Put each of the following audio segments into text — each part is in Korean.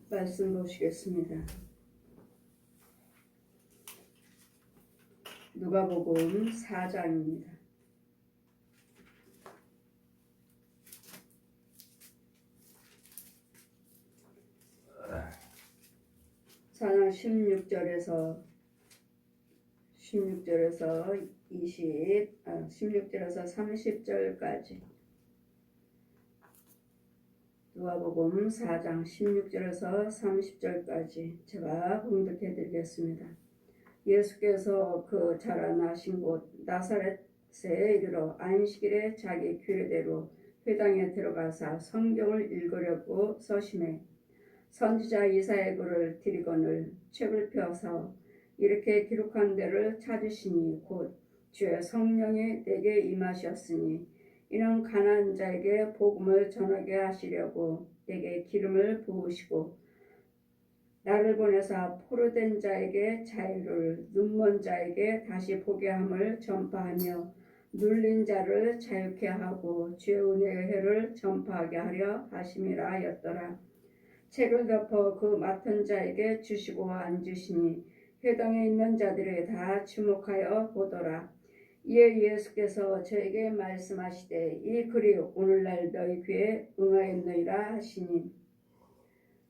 말씀 보시겠습니다. 누가복음 4장입니다. 4장 16절에서 30절까지 누가복음 4장 16절에서 30절까지 제가 봉독해 드리겠습니다. 예수께서 그 자라나신 곳 나사렛에 이르러 안식일에 자기 규례대로 회당에 들어가사 성경을 읽으려고 서심해 선지자 이사야의 글을 들이거늘 책을 펴서 이렇게 기록한 데를 찾으시니 곧 주의 성령이 내게 임하셨으니 이는 가난한 자에게 복음을 전하게 하시려고 내게 기름을 부으시고 나를 보내사 포로된 자에게 자유를 눈먼 자에게 다시 보게 함을 전파하며 눌린 자를 자유케 하고 주의 은혜의 해를 전파하게 하려 하심이라 하였더라. 책을 덮어 그 맡은 자에게 주시고 앉으시니 회당에 있는 자들이 다 주목하여 보더라. 이에 예수께서 저에게 말씀하시되 이 글이 오늘날 너희 귀에 응하였느니라 하시니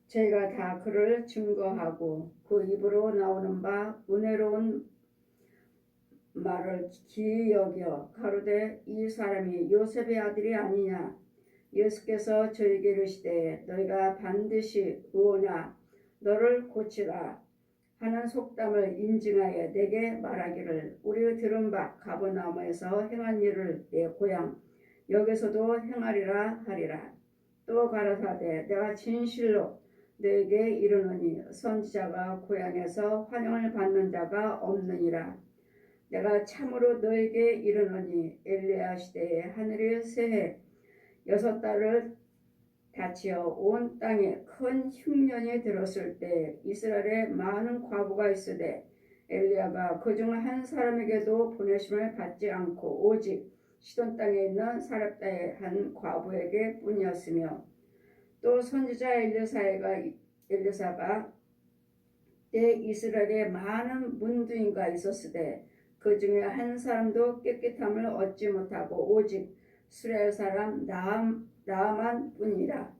저희가 다 그를 증거하고 그 입으로 나오는 바 은혜로운 말을 기이 여겨 가로되 이 사람이 요셉의 아들이 아니냐. 예수께서 저에게 이르시되 너희가 반드시 의오나 너를 고치라 하는 속담을 인증하여 내게 말하기를 우리 들은 바 가버나움에서 행한 일을 내 고향 여기서도 행하리라 하리라. 또 가라사대 내가 진실로 너에게 이르노니 선지자가 고향에서 환영을 받는 자가 없느니라. 내가 참으로 너에게 이르노니 엘리야 시대에 하늘이 새해 6달을 닫혀 온 땅에 큰 흉년이 들었을 때 이스라엘에 많은 과부가 있으되 엘리야가 그중 한 사람에게도 보내심을 받지 않고 오직 시돈 땅에 있는 사렙다의 한 과부에게 뿐이었으며 또 선지자 엘리사가 때 이스라엘에 많은 문두인가 있었으되 그 중에 한 사람도 깨끗함을 얻지 못하고 오직 수레 사람 나아만 뿐이라.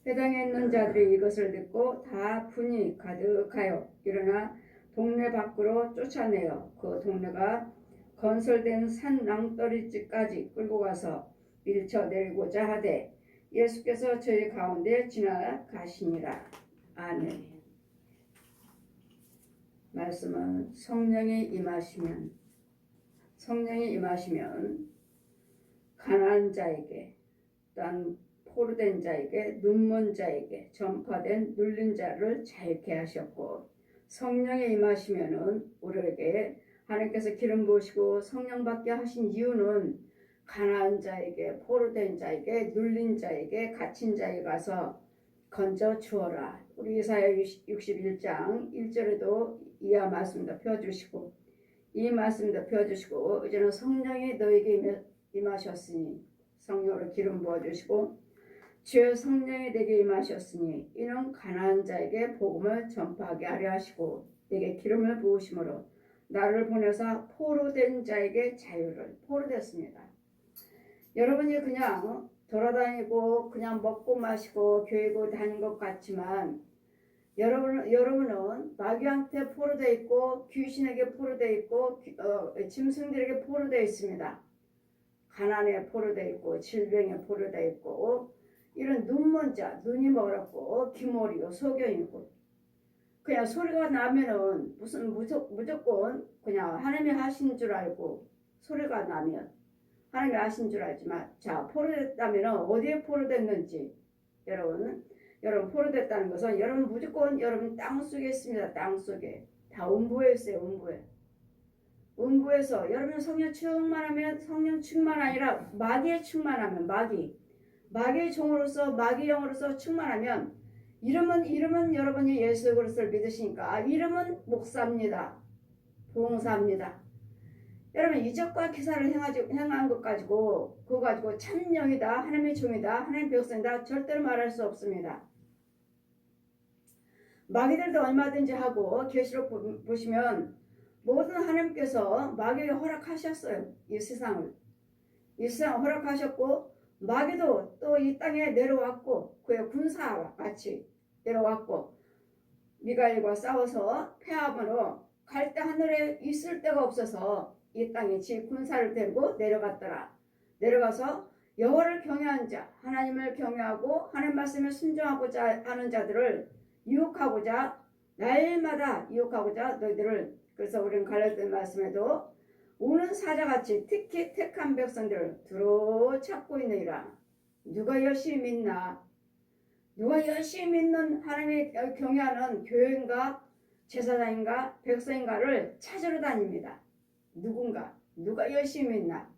회당에 있는 자들이 이것을 듣고 다 분이 가득하여 일어나 동네 밖으로 쫓아내어 그 동네가 건설된 산 낭떠러지까지 끌고 가서 밀쳐내리고자 하되 예수께서 저희 가운데 지나가시니라. 아멘. 말씀은 성령이 임하시면 가난한 자에게 또한 포로된 자에게 눈먼 자에게 전파된 눌린 자를 자유케 하셨고 성령이 임하시면은 우리에게 하나님께서 기름 부으시고 성령 받게 하신 이유는 가난한 자에게 포로된 자에게 눌린 자에게 갇힌 자에게 가서 건져 주어라. 우리 이사야 61장 1절에도 이하 말씀도 펴주시고 이 말씀도 펴주시고 이제는 성령이 너에게 임하셨으니 성령으로 기름 부어주시고 주의 성령이 내게 임하셨으니 이는 가난한 자에게 복음을 전파하게 하려 하시고 내게 기름을 부으심으로 나를 보내사 포로된 자에게 자유를 포로됐습니다. 여러분이 그냥 돌아다니고 그냥 먹고 마시고 교회고 다닌 것 같지만 여러분은 마귀한테 포로되어 있고 귀신에게 포로되어 있고 짐승들에게 포로되어 있습니다. 가난에 포로되어 있고 질병에 포로되어 있고 이런 눈먼 자, 눈이 멀었고 귀머리고 소견이고 그냥 소리가 나면은 무조건 그냥 하나님이 하신 줄 알고 소리가 나면 하나님이 하신 줄 알지만 자 포로됐다면 어디에 포로됐는지 여러분 포로됐다는 것은 여러분 무조건 여러분 땅속에 있습니다. 땅속에 다 음부에 있어요. 음부에서 여러분 성령 충만 아니라 마귀에 충만하면 마귀의 종으로서 마귀 영으로서 충만하면 이름은 여러분이 예수 그리스도를 믿으시니까 이름은 목사입니다. 봉사입니다. 여러분 이적과 기사를 행한 것 가지고 그거 가지고 참령이다 하나님의 종이다 하나님의 백성이다 절대로 말할 수 없습니다. 마귀들도 얼마든지 하고 계시록 보시면 모든 하나님께서 마귀에게 허락하셨어요. 이 세상을 허락하셨고 마귀도 또 이 땅에 내려왔고 그의 군사와 같이 내려왔고 미가엘과 싸워서 패함으로 갈 때 하늘에 있을 데가 없어서 이 땅에 지 군사를 데리고 내려갔더라. 내려가서 여호와를 경외한 자, 하나님을 경외하고 하나님 말씀에 순종하고자 하는 자들을 유혹하고자 날마다 유혹하고자 너희들을, 그래서 우리는 갈라디아 말씀에도 우는 사자같이 특히 택한 백성들을 두루 찾고 있느니라. 누가 열심히 믿나? 누가 열심히 믿는 하나님의 경외하는 교회인가 제사장인가 백성인가를 찾으러 다닙니다. 누가 열심히 믿나?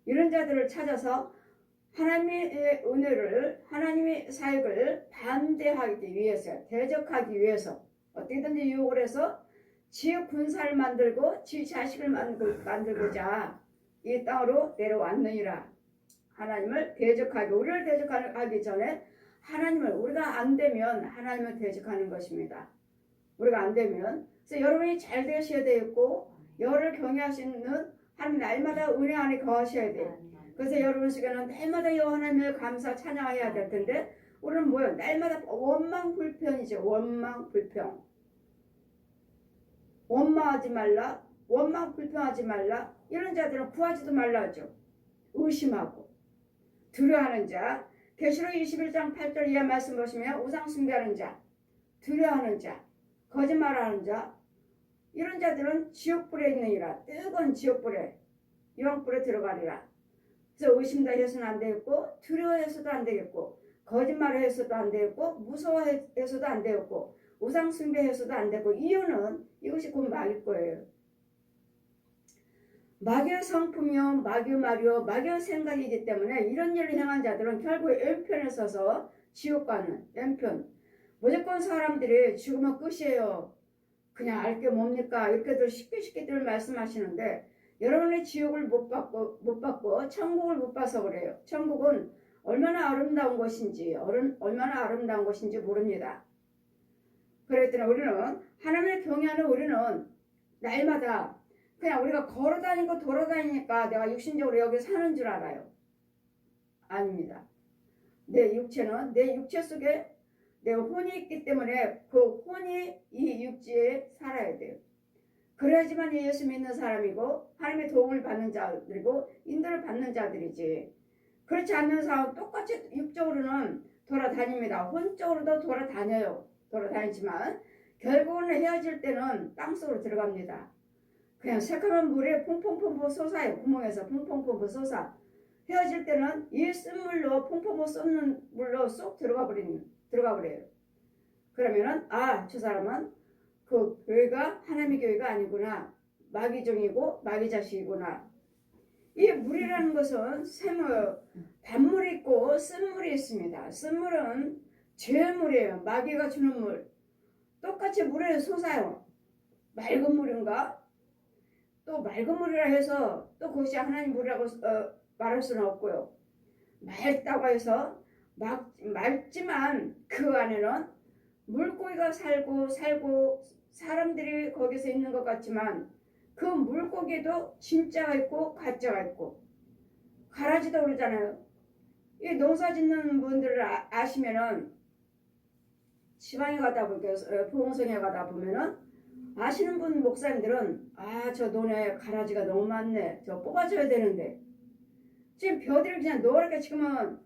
이런 자들을 찾아서 하나님의 은혜를, 하나님의 사역을 반대하기 위해서, 대적하기 위해서 어떻게든지 유혹을 해서 지의 군사를 만들고 지 자식을 만들고자 이 땅으로 내려왔느니라. 하나님을 대적하기, 우리를 대적하기 전에 하나님을, 우리가 안 되면 하나님을 대적하는 것입니다. 우리가 안 되면, 그래서 여러분이 잘 되셔야 되겠고 여호와를 경외하시는 하나님 날마다 은혜 안에 거하셔야 돼요. 그래서 여러분 속에는 날마다 여호와 하나님을 감사 찬양해야 될 텐데 우리는 뭐예요? 날마다 원망불평이죠. 원망불평. 원망하지 말라, 원망불평하지 말라. 이런 자들은 구하지도 말라죠. 의심하고 두려워하는 자, 계시록 21장 8절 이하 말씀 보시면 우상 숭배하는 자, 두려워하는 자, 거짓말하는 자, 이런 자들은 지옥불에 있느니라. 뜨거운 지옥불에, 유황불에 들어가리라. 그래서 의심다 해서는 안 되겠고, 두려워해서도 안 되겠고, 거짓말을 해서도 안 되겠고, 무서워해서도 안 되겠고, 우상 숭배해서도 안 되고, 이유는 이것이 곧 마귀일 거예요. 마귀의 성품이요, 마귀의 말이요, 마귀의 생각이기 때문에 이런 일을 향한 자들은 결국 왼편에 서서 지옥 가는, 왼편. 무조건 사람들이 죽으면 끝이에요. 그냥 알게 뭡니까? 이렇게들 쉽게들 말씀하시는데 여러분의 지옥을 못 받고 천국을 못 봐서 그래요. 천국은 얼마나 아름다운 곳인지 모릅니다. 그랬더니 우리는 하나님을 경외하는 우리는 날마다 그냥 우리가 걸어다니고 돌아다니니까 내가 육신적으로 여기 사는 줄 알아요. 아닙니다. 내 육체는 내 육체 속에 내 혼이 있기 때문에 그 혼이 이 육지에 살아야 돼요. 그래야지만 예수 믿는 사람이고 하나님의 도움을 받는 자들이고 인도를 받는 자들이지. 그렇지 않는 사람은 똑같이 육적으로는 돌아다닙니다. 혼적으로도 돌아다니지만 결국은 헤어질 때는 땅속으로 들어갑니다. 그냥 새까만 물에 퐁퐁퐁퐁 솟아요. 구멍에서 퐁퐁퐁퐁 솟아. 헤어질 때는 이 쓴물로 퐁퐁퐁 쏟는 물로 쏙 들어가 버려요. 그러면은 저 사람은 그 교회가 하나님의 교회가 아니구나. 마귀종이고 마귀 자식이구나. 이 물이라는 것은 단물이 있고 쓴물이 있습니다. 쓴물은 죄의 물이에요. 마귀가 주는 물. 똑같이 물에 솟아요. 맑은 물인가? 또 맑은 물이라 해서 또 그것이 하나님 물이라고 말할 수는 없고요. 맑다고 해서 맑지만 그 안에는 물고기가 살고 사람들이 거기서 있는 것 같지만 그 물고기도 진짜가 있고 가짜가 있고 가라지도 그러잖아요. 이 농사 짓는 분들을 아시면은 지방에 가다 보니까 부흥성에 가다 보면은 아시는 분 목사님들은 저 논에 가라지가 너무 많네. 저 뽑아줘야 되는데 지금 벼들이 그냥 노랗게 지금은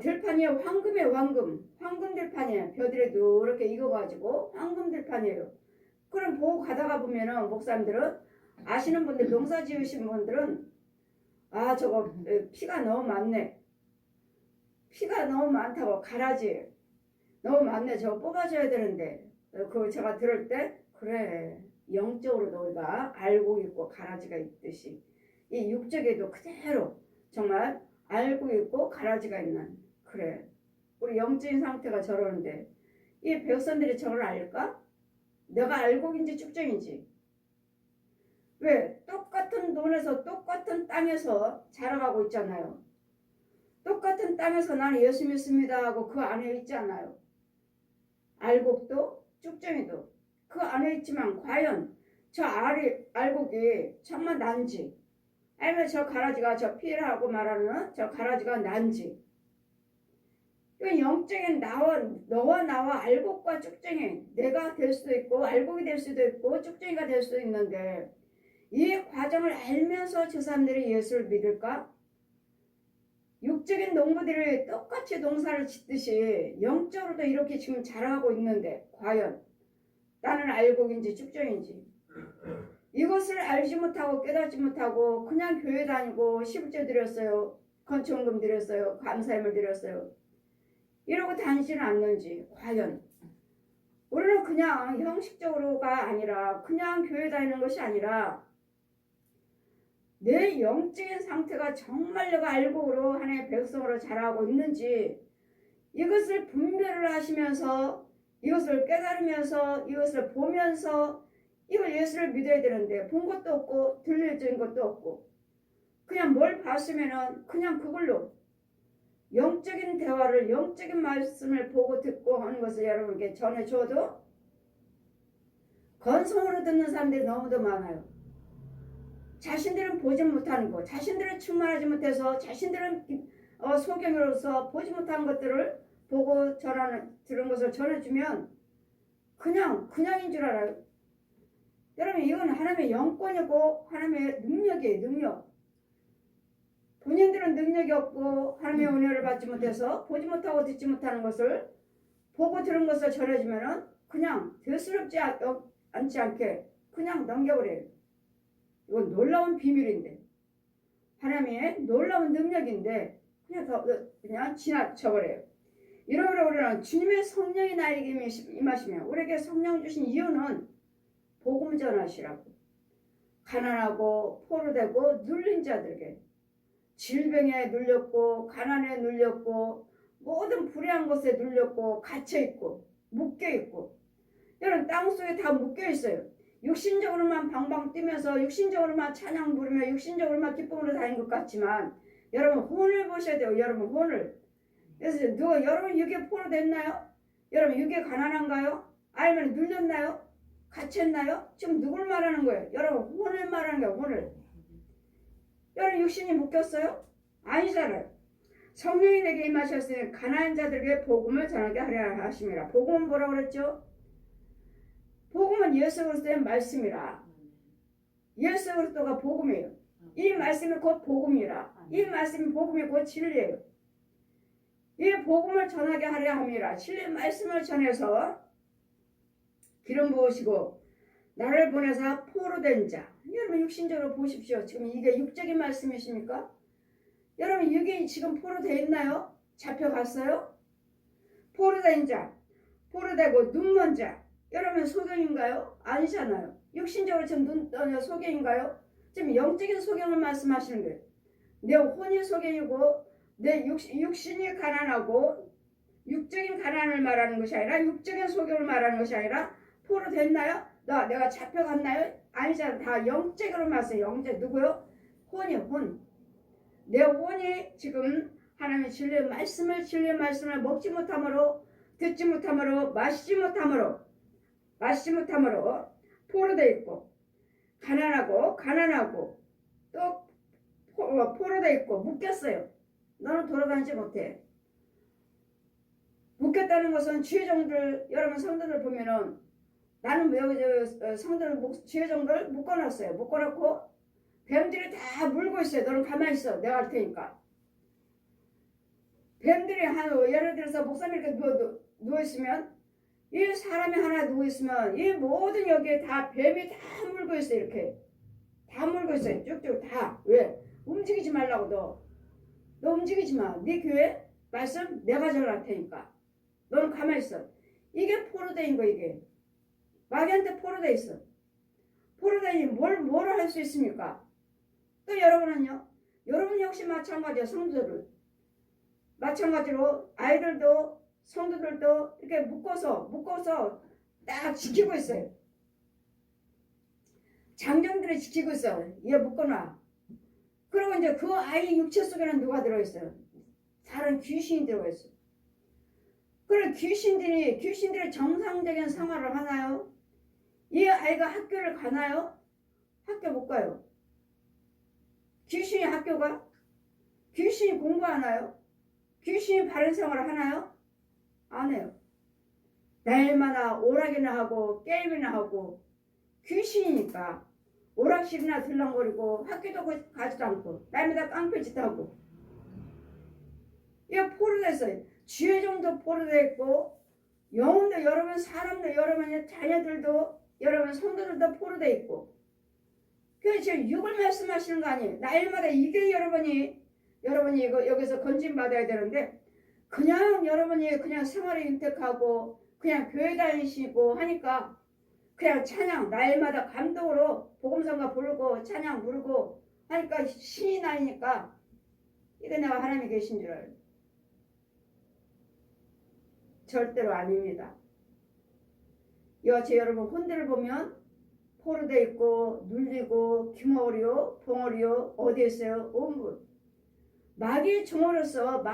들판이에요. 황금이에요. 황금 들판이에요. 벼들이 노랗게 익어가지고 황금 들판이에요. 그럼 보고 가다가 보면은 목사님들은 아시는 분들 농사 지으신 분들은 저거 피가 너무 많네. 피가 너무 많다고 가라지 너무 많네. 저거 뽑아줘야 되는데 그거 제가 들을 때 그래 영적으로도 우리가 알고 있고 가라지가 있듯이 이 육적에도 그대로 정말 알고 있고 가라지가 있는 그래 우리 영적인 상태가 저러는데 이 백성들이 저걸 알까? 내가 알고인지 축적인지 왜? 똑같은 논에서 똑같은 땅에서 자라가고 있잖아요. 똑같은 땅에서 나는 예수 믿습니다 하고 그 안에 있지 않아요. 알곡도 쭉정이도 그 안에 있지만 과연 저 알곡이 정말 난지 아니면 저 가라지가 저 피라고 말하는 저 가라지가 난지 이건 영적인 너와 나와 알곡과 쭉정이 내가 될 수도 있고 알곡이 될 수도 있고 쭉정이가 될 수도 있는데 이 과정을 알면서 저 사람들이 예수를 믿을까? 육적인 농부들이 똑같이 농사를 짓듯이 영적으로도 이렇게 지금 자라고 있는데 과연 나는 알곡인지 쭉정인지 이것을 알지 못하고 깨닫지 못하고 그냥 교회 다니고 11조 드렸어요. 건축금 드렸어요. 감사함을 드렸어요. 이러고 다니지는 않는지 과연 우리는 그냥 형식적으로가 아니라 그냥 교회 다니는 것이 아니라 내 영적인 상태가 정말 내가 알곡으로 하나님의 백성으로 자라고 있는지 이것을 분별을 하시면서 이것을 깨달으면서 이것을 보면서 이걸 예수를 믿어야 되는데 본 것도 없고 들려진 것도 없고 그냥 뭘 봤으면은 그냥 그걸로 영적인 대화를 영적인 말씀을 보고 듣고 하는 것을 여러분께 전해줘도 건성으로 듣는 사람들이 너무도 많아요. 자신들은 보지 못하는 것, 자신들은 충만하지 못해서 자신들은 소경으로서 보지 못하는 것들을 보고 들은 것을 전해주면 그냥인 줄 알아요. 여러분 이건 하나님의 영권이고 하나님의 능력이에요. 능력. 본인들은 능력이 없고 하나님의 은혜를 받지 못해서 보지 못하고 듣지 못하는 것을 보고 들은 것을 전해주면은 그냥 대수롭지 않지 않게 그냥 넘겨버려요. 이건 놀라운 비밀인데 하나님의 놀라운 능력인데 그냥 지나쳐버려요. 이러므로 우리는 주님의 성령이 나에게 임하시며 우리에게 성령 주신 이유는 복음 전하시라고 가난하고 포로되고 눌린 자들에게 질병에 눌렸고 가난에 눌렸고 모든 불의한 것에 눌렸고 갇혀있고 묶여있고 여러분 땅속에 다 묶여있어요. 육신적으로만 방방 뛰면서 육신적으로만 찬양 부르며 육신적으로만 기쁨으로 다닌 것 같지만 여러분 혼을 보셔야 돼요. 여러분 혼을. 그래서 여러분 육에 포로됐나요? 여러분 육에 가난한가요? 아니면 눌렸나요? 갇혔나요? 지금 누굴 말하는 거예요? 여러분 혼을 말하는 거예요. 혼을. 여러분 육신이 묶였어요? 아니잖아요. 성령이 내게 임하셨으니 가난한 자들에게 복음을 전하게 하려 하심이라. 복음은 뭐라고 그랬죠? 복음은 예수 그리스도의 말씀이라. 예수 그리스도가 복음이에요. 이 말씀이 곧 복음이라. 이 말씀이 복음이 곧 진리예요. 이 복음을 전하게 하려 함이라. 진리의 말씀을 전해서 기름 부으시고 나를 보내사 포로된 자. 여러분 육신적으로 보십시오. 지금 이게 육적인 말씀이십니까? 여러분 육이 지금 포로되어 있나요? 잡혀갔어요? 포로된 자, 포로되고 눈먼 자. 여러분 소경인가요? 아니잖아요. 육신적으로 지금 소경인가요? 지금 영적인 소경을 말씀하시는 거예요. 내 혼이 소경이고 내 육신이 가난하고 육적인 가난을 말하는 것이 아니라 육적인 소경을 말하는 것이 아니라 포로됐나요? 내가 잡혀갔나요? 아니잖아. 다 영적으로 말씀해요. 영적 누구요? 혼이요. 혼. 내 혼이 지금 하나님의 진리의 말씀을 먹지 못함으로 듣지 못함으로 마시지 못함으로 포로되어 있고 가난하고 또 포로되어 있고 묶였어요. 너는 돌아다니지 못해. 묶였다는 것은 지혜종들 여러분 성도들 보면은 나는 왜 성도들 지혜종들 묶어놨어요. 묶어놓고 뱀들이 다 물고 있어요. 너는 가만히 있어. 내가 할 테니까. 뱀들이 예를 들어서 목사님 이렇게 누워있으면 이 사람이 하나 누워있으면 이 모든 여기에 다 뱀이 다 물고 있어요. 이렇게 다 물고 있어요. 쭉쭉 다. 왜? 움직이지 말라고 너 움직이지 마. 네 교회 말씀 내가 전할 테니까 너는 가만히 있어. 이게 포로되인 거. 이게 마귀한테 포로돼 있어. 포로되니 뭘 할 수 있습니까? 또 여러분은요? 여러분 역시 마찬가지야. 성도들 마찬가지로 아이들도 성도들도 이렇게 묶어서 딱 지키고 있어요. 장정들이 지키고 있어. 얘 묶어놔. 그리고 이제 그 아이 육체 속에는 누가 들어있어요? 다른 귀신이 들어있어. 그래 귀신들이 정상적인 생활을 하나요? 이 아이가 학교를 가나요? 학교 못 가요. 귀신이 학교가? 귀신이 공부하나요? 귀신이 바른 생활을 하나요? 안 해요. 날마다 오락이나 하고 게임이나 하고 귀신이니까 오락실이나 들렁거리고 학교도 가지도 않고 날마다 깡패짓 하고 이거 포로됐어요. 지혜 정도 포로돼 있고 영혼도 여러분 사람도 여러분 자녀들도 여러분 성도들도 포로돼 있고 그래서 지금 육을 말씀하시는 거 아니에요. 날마다 이게 여러분이 이거 여기서 건진 받아야 되는데 그냥 여러분이 그냥 생활에 윤택하고 그냥 교회 다니시고 하니까 그냥 찬양 날마다 감동으로 복음성가 부르고 찬양 부르고 하니까 신이 나니까 이게 내가 하나님이 계신 줄 알아요. 절대로 아닙니다. 여제 여러분 혼들을 보면 포로돼 있고 눌리고 귀머리요 봉어리요 어디에 있어요? 온분 마귀의 종으로서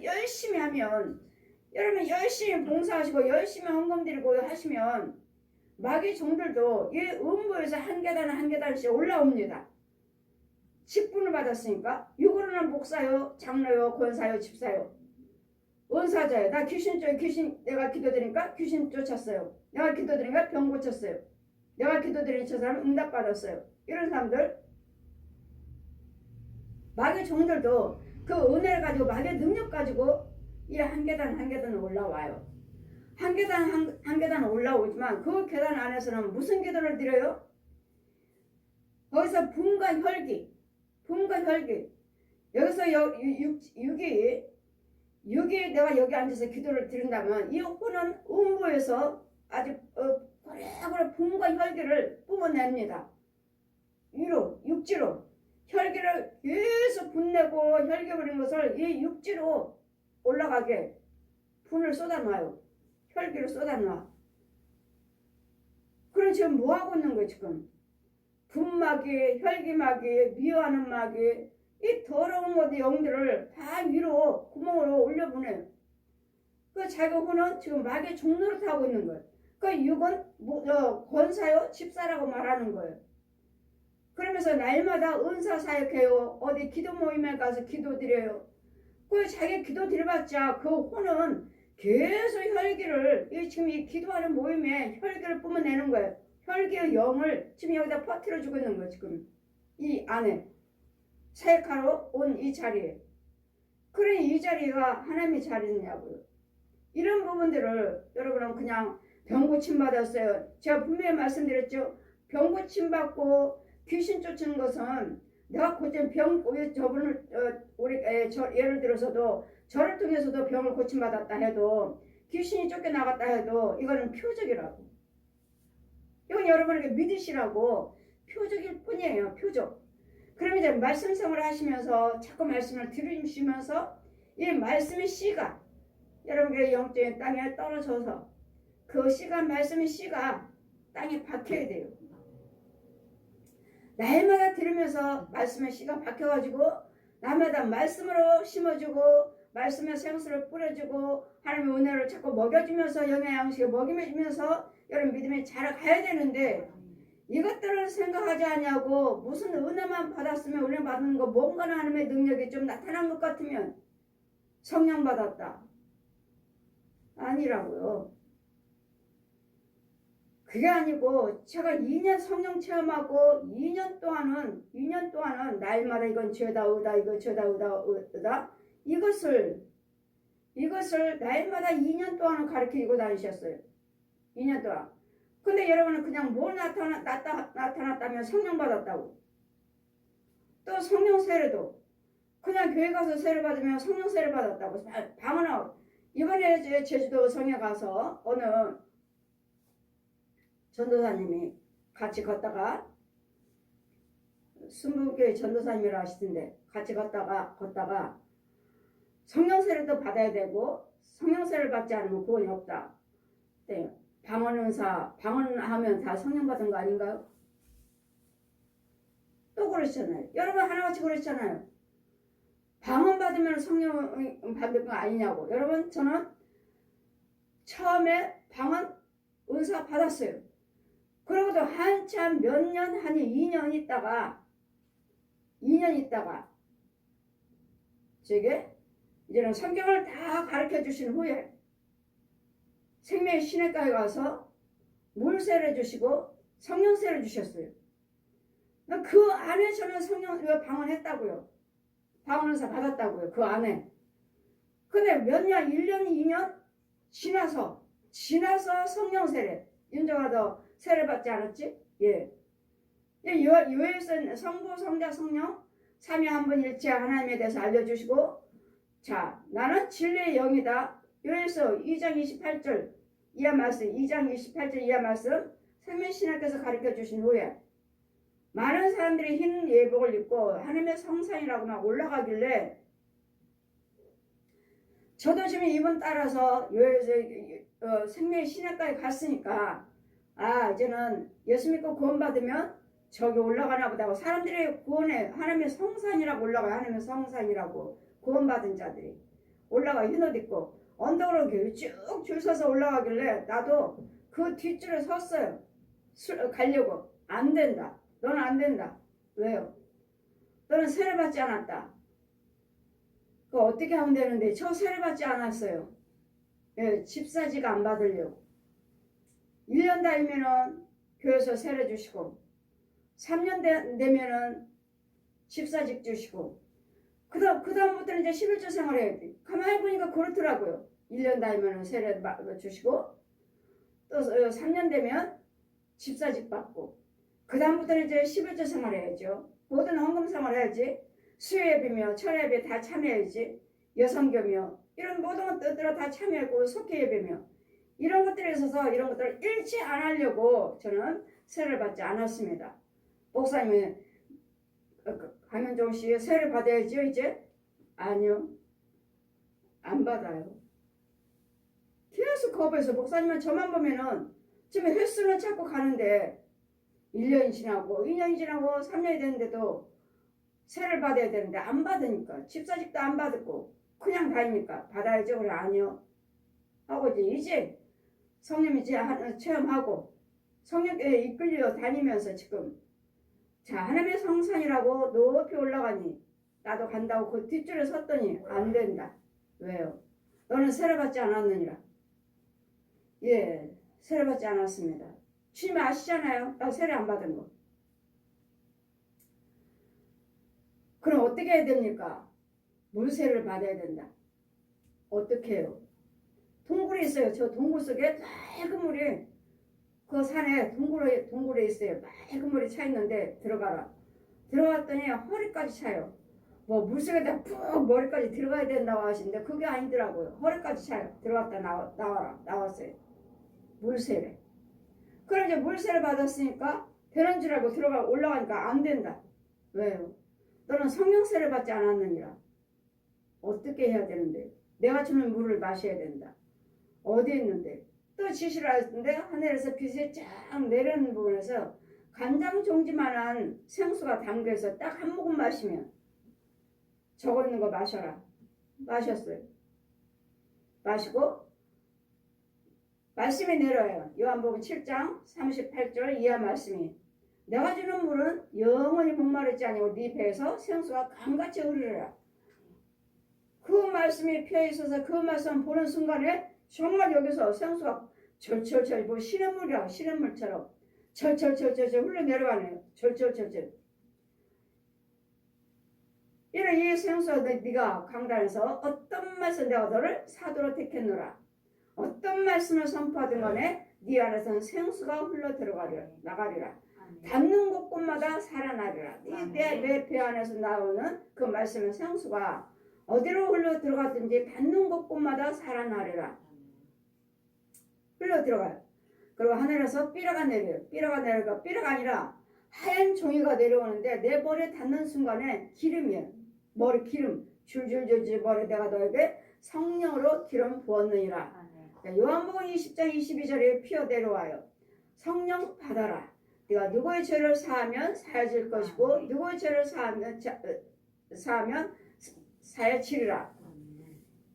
열심히 하면 여러분 열심히 봉사하시고 열심히 헌금 드리고 하시면 마귀 종들도 이 음부에서 한 계단 한 계단씩 올라옵니다. 직분을 받았으니까 육으로는 목사요 장로요 권사요 집사요 은사자요. 나 귀신 내가 기도드리니까 귀신 쫓았어요. 내가 기도드리니까 병 고쳤어요. 내가 기도드린 저 사람 응답 받았어요. 이런 사람들 마귀 종들도 그 은혜를 가지고 마귀의 능력 가지고 이 한 계단 한 계단 올라와요. 한 계단 올라오지만 그 계단 안에서는 무슨 기도를 드려요? 거기서 분과 혈기 여기서 육이 내가 여기 앉아서 기도를 드린다면 이 혼은 음부에서 아주 고래고래 분과 혈기를 뿜어냅니다. 위로 육지로 혈기를 계속 분내고 혈기 부린 것을 이 육지로 올라가게 분을 쏟아놔요. 혈기를 쏟아놔. 그럼 지금 뭐하고 있는 거예요 지금? 분마귀, 혈기마귀, 미워하는 마귀 이 더러운 것의 영들을 다 위로 구멍으로 올려보내요. 그 자기 혼은 지금 마귀의 종노릇 하고 있는 거예요. 그 육은 권사요 집사라고 말하는 거예요. 그러면서 날마다 은사 사역해요. 어디 기도 모임에 가서 기도 드려요. 그 자기 기도 드려봤자 그 혼은 계속 혈기를 지금 이 기도하는 모임에 혈기를 뿜어내는 거예요. 혈기의 영을 지금 여기다 퍼뜨려주고 있는 거예요. 지금 이 안에 사역하러 온 이 자리에. 그래 이 자리가 하나님의 자리냐고요. 이런 부분들을 여러분은 그냥 병고침 받았어요. 제가 분명히 말씀드렸죠. 병고침 받고 귀신 쫓는 것은 내가 고친 저분을 예를 들어서도 저를 통해서도 병을 고침받았다 해도 귀신이 쫓겨나갔다 해도 이거는 표적이라고. 이건 여러분에게 믿으시라고 표적일 뿐이에요. 표적. 그럼 이제 말씀생활을 하시면서 자꾸 말씀을 들으시면서 이 말씀의 씨가 여러분의 영적인 땅에 떨어져서 그 씨가 말씀의 씨가 땅에 박혀야 돼요. 날마다 들으면서 말씀의 씨가 박혀가지고 날마다 말씀으로 심어주고 말씀의 생수를 뿌려주고 하나님의 은혜를 자꾸 먹여주면서 영양식을 먹여주면서 여러분 믿음이 자라가야 되는데 이것들을 생각하지 않냐고 무슨 은혜만 받았으면 은혜 받는 거 뭔가 하나님의 능력이 좀 나타난 것 같으면 성령 받았다. 아니라고요. 그게 아니고 제가 2년 성령 체험하고 2년 동안은 날마다 이건 죄다 의다 이거 죄다 의다 이것을 날마다 2년 동안은 가르치고 다니셨어요. 2년 동안. 근데 여러분은 그냥 뭘 나타났다면 성령 받았다고. 또 성령 세례도 그냥 교회 가서 세례 받으면 성령 세례 받았다고. 방언하고 이번에 제주도 성에 가서 어느 전도사님이 같이 걷다가 순복교회 전도사님이라 하시던데 같이 걷다가 성령세례도 받아야 되고 성령세례를 받지 않으면 구원이 없다. 네. 방언하면 다 성령 받은 거 아닌가요? 또 그러시잖아요. 여러분 하나같이 그러시잖아요. 방언 받으면 성령 받은 거 아니냐고. 여러분 저는 처음에 방언 은사 받았어요. 그러고도 한참 몇 년, 한 2년 있다가 저게 이제는 성경을 다 가르쳐 주신 후에 생명의 시내가에 가서 물세를 주시고 성령세를 주셨어요. 그 안에 저는 방언했다고요. 방언은사 받았다고요. 그 안에. 근데 몇 년, 1년, 2년 지나서 성령세례. 윤정아 너 세례 받지 않았지? 예. 요엘서 성부, 성자, 성령 삼위 한 분 일체 하나님에 대해서 알려주시고 자 나는 진리의 영이다. 요엘서 2장 28절 이하 말씀 2장 28절 이하 말씀 생명신학께서 가르쳐 주신 후에 많은 사람들이 흰 예복을 입고 하나님의 성산이라고 막 올라가길래 저도 지금 이분 따라서 요엘서 생명의 신학까지 갔으니까 이제는 예수 믿고 구원받으면 저기 올라가나 보다 하고 사람들이 구원해 하나님의 성산이라고 올라가요. 하나님의 성산이라고 구원받은 자들이 올라가 흰옷 입고 언덕으로 쭉 줄 서서 올라가길래 나도 그 뒷줄에 섰어요. 가려고. 안 된다. 너는 안 된다. 왜요? 너는 세례 받지 않았다. 그거 어떻게 하면 되는데 저 세례 받지 않았어요. 예, 집사지가 안 받으려고. 1년 다니면은 교회에서 세례 주시고 3년 되면은 집사직 주시고 그 다음부터는 이제 11조 생활해야 돼. 가만히 보니까 그렇더라고요. 1년 다니면은 세례 주시고 또 3년 되면 집사직 받고 그 다음부터는 이제 11조 생활해야죠. 모든 헌금 생활해야지. 수요예배며 철예배 다 참여해야지. 여성교며 이런 모든 것들을 다 참여하고 속회예배며 이런 것들에 있어서 이런 것들을 잃지 않으려고 저는 세례를 받지 않았습니다. 목사님이 강현종 씨 세례 받아야죠 이제? 아니요. 안 받아요. 계속 거부해서 목사님은 저만 보면은 지금 횟수는 찾고 가는데 1년이 지나고 2년이 지나고 3년이 됐는데도 세례를 받아야 되는데 안 받으니까 집사직도 안 받고 그냥 다니니까 받아야죠. 그래 아니요. 하고 이제 성령 이제 체험하고 성령에 이끌려 다니면서 지금 자 하나님의 성산이라고 높이 올라가니 나도 간다고 그 뒷줄에 섰더니 안 된다. 왜요? 너는 세례 받지 않았느니라. 예, 세례 받지 않았습니다. 주님 아시잖아요. 나 세례 안 받은 거. 그럼 어떻게 해야 됩니까? 물세례를 받아야 된다. 어떻게 해요? 동굴이 있어요. 저 동굴 속에 맑은 물이 그 산에 동굴에 있어요. 맑은 물이 차 있는데 들어가라. 들어갔더니 허리까지 차요. 뭐 물속에다 푹 머리까지 들어가야 된다고 하시는데 그게 아니더라고요. 허리까지 차요. 들어갔다 나왔어요. 물세례. 그럼 이제 물세례 받았으니까 되는 줄 알고 올라가니까 안 된다. 왜요? 너는 성령세례 받지 않았느니라. 어떻게 해야 되는데? 내가 주는 물을 마셔야 된다. 어디 있는데? 또 지시를 하는데 하늘에서 빛이 쫙 내리는 부분에서 간장 종지만한 생수가 담겨서 딱 한 모금 마시면 저거 있는 거 마셔라. 마셨어요. 마시고 말씀이 내려요. 요한복음 7장 38절 이하 말씀이 내가 주는 물은 영원히 목마르지 아니고 네 배에서 생수가 강같이 흐르리라. 그 말씀이 펴 있어서 그 말씀 보는 순간에 정말 여기서 생수가 절절절 뭐 시냇물이라고 시냇물처럼 절절절절 흘러내려가네요. 절절절절. 이런 이 생수가 네가 강단에서 어떤 말씀 내가 너를 사도로 택했노라. 어떤 말씀을 선포하든 간에 네 안에서는 생수가 흘러 나가리라. 닿는 곳곳마다 살아나리라. 내 배 안에서 나오는 그 말씀의 생수가 어디로 흘러 들어가든지 닿는 곳곳마다 살아나리라. 흘러 들어가요. 그리고 하늘에서 삐라가 내려요. 삐라가 아니라 하얀 종이가 내려오는데 내 머리에 닿는 순간에 기름이에요. 머리 기름 줄줄줄줄 머리에다가 너에게 성령으로 기름 부었느니라. 요한복음 20장 22절에 피어 내려와요. 성령 받아라. 네가 누구의 죄를 사하면 사해질 것이고 누구의 죄를 사하면 사해치리라.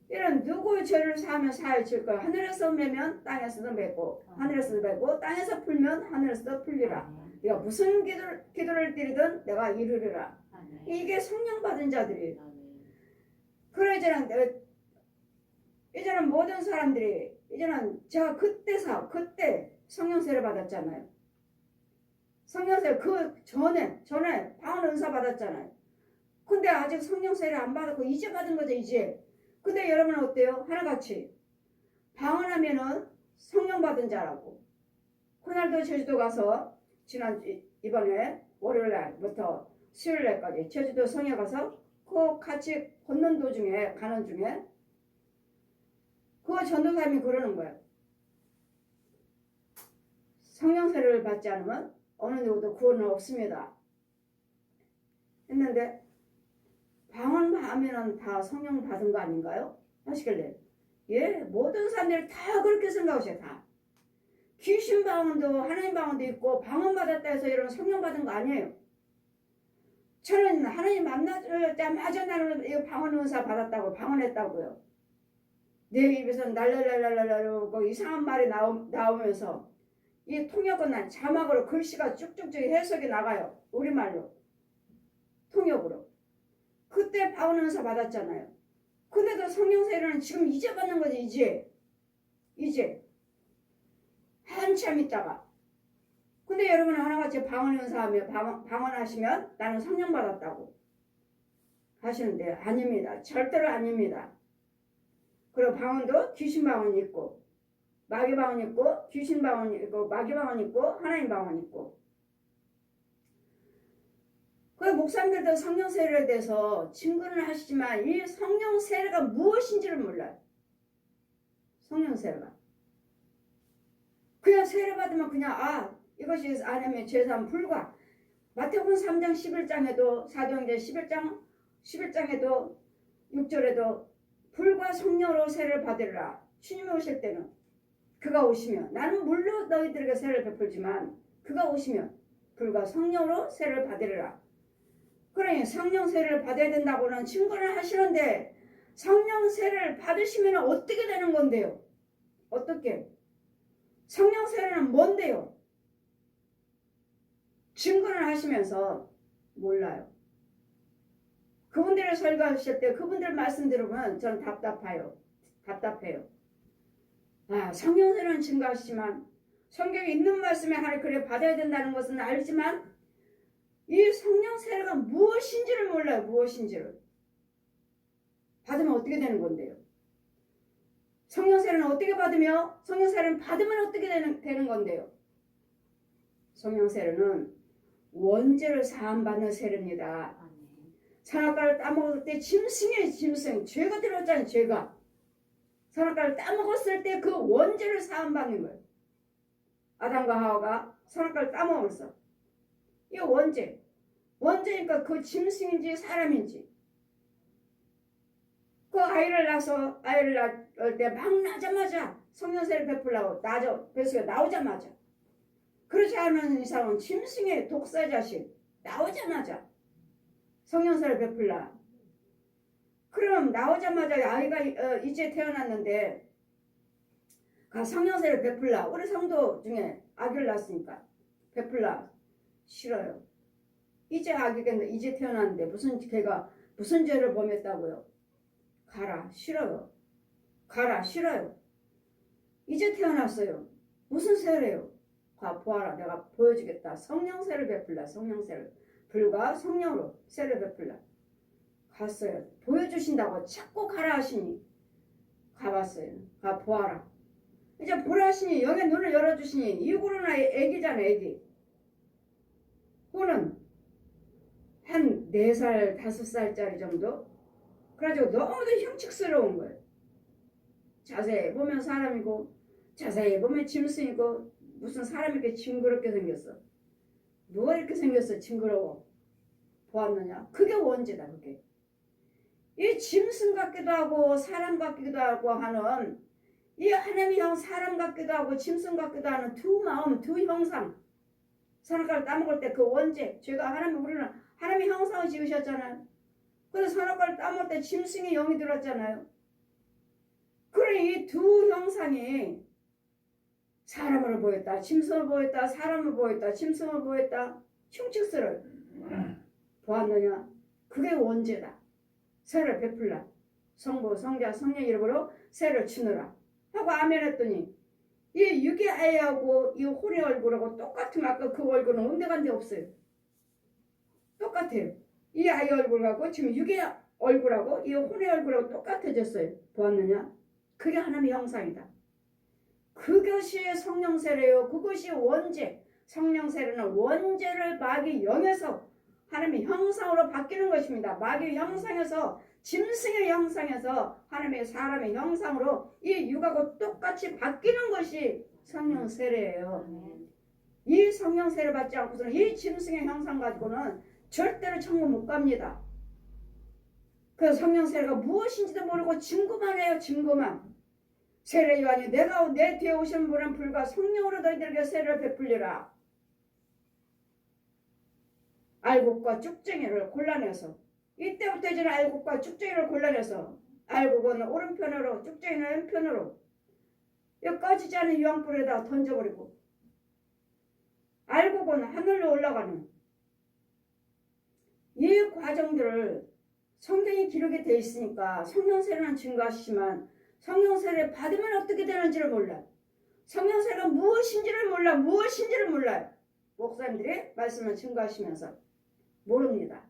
이런 누구의 죄를 사하면 사하여질 거야. 하늘에서 매면 땅에서도 매고 하늘에서도 매고 땅에서 풀면 하늘에서도 풀리라. 네가 무슨 기도를 드리든 내가 이루리라. 이게 성령 받은 자들이. 그래 이제는 모든 사람들이 이제는 제가 그때 성령세를 받았잖아요. 성령세 그 전에 방언 은사 받았잖아요. 근데 아직 성령세를 안 받았고 이제 받은 거죠 이제. 근데 여러분 어때요? 하나같이 방언하면은 성령 받은 자라고. 그날도 제주도 가서 이번에 월요일 날부터 수요일 날까지 제주도 성에 가서 그 같이 걷는 도중에 가는 중에 그 전도사님이 그러는 거예요. 성령세를 받지 않으면 어느 누구도 구원은 없습니다. 했는데 방언하면은 다 성령 받은 거 아닌가요? 하시길래 예, 모든 사람들이 다 그렇게 생각하셔요. 다. 귀신 방언도 하나님 방언도 있고 방언 받았다 해서 이런 성령 받은 거 아니에요. 저는 하나님 만나자마자 나는 이 방언 은사 받았다고 방언했다고요. 내 입에서 날랄랄랄랄랄 이상한 말이 나오면서 이 통역은 자막으로 글씨가 쭉쭉쭉 해석이 나가요. 우리말로. 통역으로. 그때 방언 은사 받았잖아요. 근데도 성령세례는 지금 이제 받는 거지. 이제. 한참 있다가. 근데 여러분 하나같이 방언 은사하며 방언하시면 나는 성령 받았다고 하시는데 아닙니다. 절대로 아닙니다. 그리고 방언도 귀신 방언이 있고 마귀 방언 있고 귀신 방언이 있고 마귀 방언 있고 하나님 방언 있고. 그 목사님들도 성령 세례에 대해서 증거를 하시지만 이 성령 세례가 무엇인지를 몰라요. 성령 세례가 그냥 세례 받으면 그냥 이것이 아니면 죄사함 불가. 마태복음 3장 11장에도 사도행전 11장에도 6절에도 불과 성령으로 세례를 받으리라. 주님이 오실 때는 그가 오시면 나는 물론 너희들에게 세례를 베풀지만 그가 오시면 불과 성령으로 세례를 받으리라. 그러니 성령 세례를 받아야 된다고는 증거를 하시는데 성령 세례를 받으시면 어떻게 되는 건데요? 어떻게? 성령 세례는 뭔데요? 증거를 하시면서 몰라요. 그분들을 설교하실 때 그분들 말씀 들으면 저는 답답해요. 성령 세례는 증거하시지만 성경에 있는 말씀에 하나님 그래 받아야 된다는 것은 알지만 이 성령 세례가 무엇인지를 몰라요. 무엇인지를. 받으면 어떻게 되는 건데요? 성령 세례는 어떻게 받으며 성령 세례는 받으면 어떻게 되는 건데요? 성령 세례는 원죄를 사함받는 세례입니다. 선악과를 따먹을 때 짐승 죄가 들어왔잖아요. 죄가. 선악과를 따먹었을 때 그 원죄를 사함받는 거예요. 아담과 하와가 선악과를 따먹었어. 이 원죄니까 그 짐승인지 사람인지. 그 아이를 낳을 때 막 나자마자 성령세를 베풀라고 뱃속에 나오자마자. 그렇지 않은 이상은 짐승의 독사 자식 나오자마자 성령세를 베풀라. 그럼 나오자마자 아이가 이제 태어났는데 성령세를 베풀라. 우리 성도 중에 아기를 낳았으니까 베풀라. 싫어요. 이제 아기가 이제 태어났는데 걔가 무슨 죄를 범했다고요? 가라. 싫어요. 이제 태어났어요. 무슨 세례요? 보아라. 내가 보여주겠다. 성령세를 베풀라. 성령세를. 불과 성령으로 세례 베풀라. 갔어요. 보여주신다고 자꾸 가라 하시니 가봤어요. 보아라. 이제 보라 하시니 영의 눈을 열어주시니 이구로는 애기잖아. 애기. 그거는 한 4살 5살짜리 정도? 그래가지고 너무도 흉측스러운 거예요. 자세히 보면 사람이고 자세히 보면 짐승이고 무슨 사람이 이렇게 징그럽게 생겼어. 누가 이렇게 생겼어? 징그러워. 보았느냐? 그게 원죄다. 그게. 이 짐승 같기도 하고 사람 같기도 하고 하는 이 하나님의 사람 같기도 하고 짐승 같기도 하는 두 마음, 두 형상. 선악과를 따먹을 때 그 원죄. 우리는 하나님의 형상을 지으셨잖아요. 그래서 선악과를 따먹을 때 짐승의 영이 들었잖아요. 그러니 이 두 형상이 사람으로 보였다, 짐승을 보였다, 사람을 보였다, 짐승을 보였다, 흉측스러워 보았느냐? 그게 원죄다. 세를 베풀라. 성부, 성자, 성령 이름으로 세를 주느라 하고 아멘 했더니 이 육의 아이하고 이 혼의 얼굴하고 똑같은 아까 그 얼굴은 온데간데 없어요. 똑같아요. 이 아이 얼굴하고 지금 육의 얼굴하고 이 혼의 얼굴하고 똑같아졌어요. 보았느냐? 그게 하나님의 형상이다. 그것이 성령세례요. 그것이 원죄. 성령세례는 원죄를 마귀 영에서 하나님의 형상으로 바뀌는 것입니다. 마귀 형상에서 짐승의 형상에서 하나님의 사람의 형상으로 이 육하고 똑같이 바뀌는 것이 성령세례예요. 이 성령세례 받지 않고서는 이 짐승의 형상 가지고는 절대로 천국 못 갑니다. 그 성령세례가 무엇인지도 모르고 증거만 해요. 증거만. 세례 요한이 내가 내 뒤에 오시는 분은 불과 성령으로 너희들에게 세례를 베풀리라. 알곡과 쭉쟁이를 골라내서 이때부터 이제는 알곡과 쭉쟁이를 골라내서 알곡은 오른편으로 쭉쟁이는 왼편으로 꺼지지 않은 유황불에다 던져버리고 알곡은 하늘로 올라가는 이 과정들을 성경이 기록이 되어 있으니까 성령세례는 증거하시지만 성령세례 받으면 어떻게 되는지를 몰라. 성령세례가 무엇인지를 몰라. 무엇인지를 몰라요. 목사님들이 말씀을 증거하시면서 모릅니다.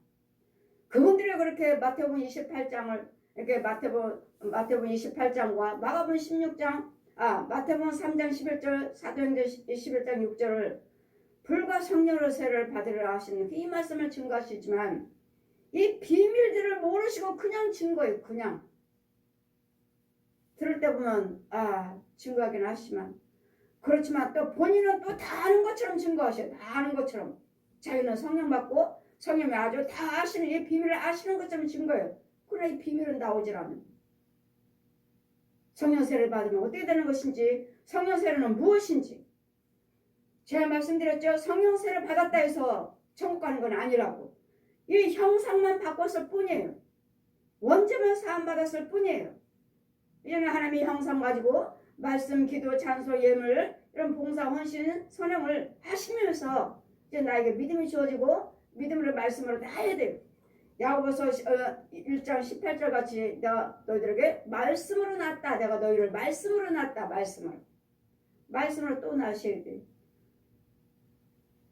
그분들이 그렇게 마태복음 28장을 이렇게 마태복음 28장과 마가복음 16장 마태복음 3장 11절 사도행전 11장 6절을 불과 성령으로 세례를 받으라 하시는 이 말씀을 증거하시지만 이 비밀들을 모르시고 그냥 증거해요. 그냥 들을 때 보면 증거하긴 하시지만 그렇지만 또 본인은 또 다 아는 것처럼 증거하셔요. 다 아는 것처럼 자기는 성령 받고 성령이 아주 다 아시는 이 비밀을 아시는 것처럼 증거해요. 그러나 이 비밀은 나오질 않아요. 성령세례를 받으면 어떻게 되는 것인지 성령세례는 무엇인지 제가 말씀드렸죠. 성령세례를 받았다 해서 천국 가는 건 아니라고. 이 형상만 바꿨을 뿐이에요. 원죄만 사함받았을 뿐이에요. 이제는 하나님의 형상 가지고 말씀, 기도, 찬송, 예물 이런 봉사, 헌신, 선행을 하시면서 이제 나에게 믿음이 주어지고 믿음으로 말씀으로 다 해야 돼요. 야고보서 1장 18절 같이 내가 너희들에게 말씀으로 낳았다. 내가 너희를 말씀으로 낳았다. 말씀으로 또 낳으셔야 돼요.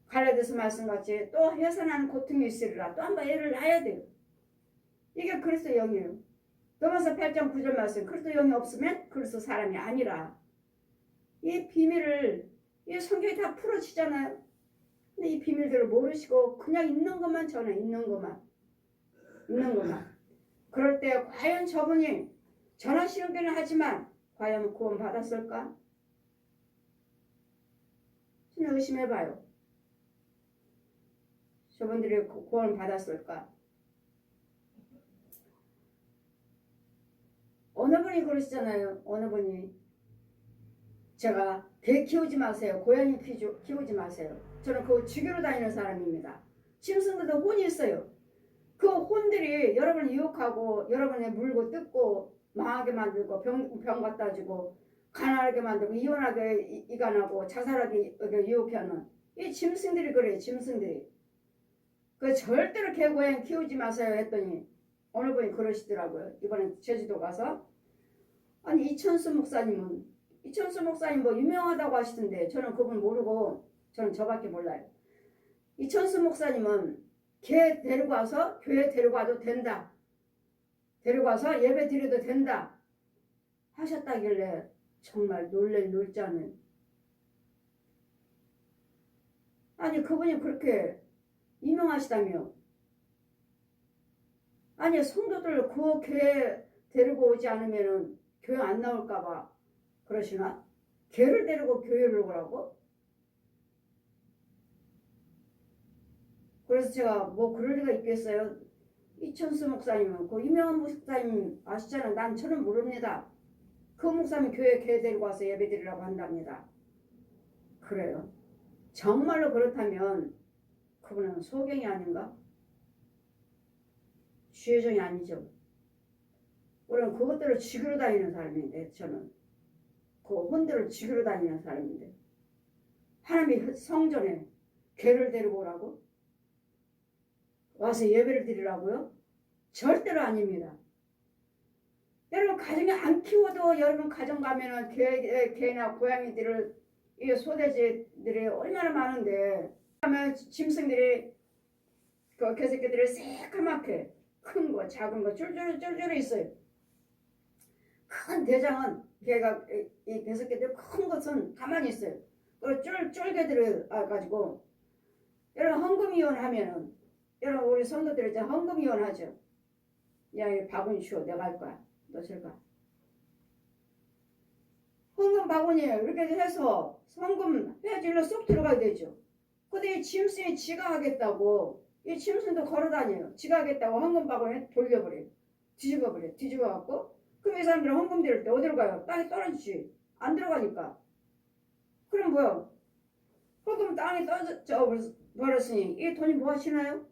갈라디아서 말씀같이 또 해산하는 고통이 있으리라. 또 한번 애를 낳아야 돼요. 이게 그리스도 영이에요. 로마서 8장 9절 말씀. 그리스도 영이 없으면 그리스도 사람이 아니라. 이 비밀을 이 성경이 다 풀어지잖아요. 근데 이 비밀들을 모르시고 그냥 있는 것만 전해. 있는 것만. 그럴 때 과연 저분이 전하시는 게는 하지만 과연 구원 받았을까? 좀 의심해봐요. 저분들이 구원 받았을까? 어느 분이 그러시잖아요. 어느 분이 제가 개 키우지 마세요. 고양이 키우지 마세요. 저는 그거 죽이러 다니는 사람입니다. 짐승들도 혼이 있어요. 그 혼들이 여러분을 유혹하고 여러분을 물고 뜯고 망하게 만들고 병 갖다 주고 가난하게 만들고 이혼하게 이간하고 자살하게 유혹하는 이 짐승들이 그래요. 짐승들이. 그 절대로 개 고양이 키우지 마세요 했더니 어느 분이 그러시더라고요. 이번에 제주도 가서 아니 이천수 목사님 뭐 유명하다고 하시던데 저는 그분 모르고 저는 저밖에 몰라요. 이천수 목사님은 개 데리고 와서 교회 데리고 와도 된다. 데리고 와서 예배 드려도 된다. 하셨다길래 정말 놀자는. 아니 그분이 그렇게 유명하시다며. 아니 성도들 그 교회 데리고 오지 않으면 교회 안 나올까봐 그러시나? 개를 데리고 교회를 오라고? 그래서 제가 뭐 그럴 리가 있겠어요? 이천수 목사님은 그 유명한 목사님 아시잖아요. 난 저는 모릅니다. 그 목사님 교회 개 데리고 와서 예배 드리라고 한답니다. 그래요. 정말로 그렇다면 그분은 소경이 아닌가? 주여정이 아니죠. 우리는 그것들을 죽이러 다니는 사람인데, 저는 그 혼들을 죽이러 다니는 사람인데, 하나님이 성전에 개를 데리고 오라고? 와서 예배를 드리라고요? 절대로 아닙니다. 여러분 가정에 안 키워도 여러분 가정 가면은 개나 고양이들을 이 소돼지들이 얼마나 많은데, 하면 짐승들이 그 개새끼들이 새까맣게 큰 거 작은 거 쫄쫄 있어요. 큰 대장은 개가 이 개새끼들 큰 것은 가만히 있어요. 그리고 쫄개들을 가지고 여러분 헌금이원 하면은 여러분 우리 성도들 이제 헌금이원 하죠. 야, 이 바구니 주워 내가 할 거야. 너 저리 가. 헌금 바구니에 이렇게 해서 헌금 해야지 일로 쏙 들어가야 되죠. 근데 이 짐승이 지가 하겠다고 이 짐승도 걸어다녀요. 지가 하겠다고 헌금 바구니에 돌려버려요. 뒤집어버려요. 뒤집어갖고 그럼 이 사람들은 헌금 드릴 때 어디로 가요? 땅에 떨어지지. 안 들어가니까. 그럼 뭐야? 헌금 땅에 떨어져 버렸으니 이 돈이 뭐 하시나요?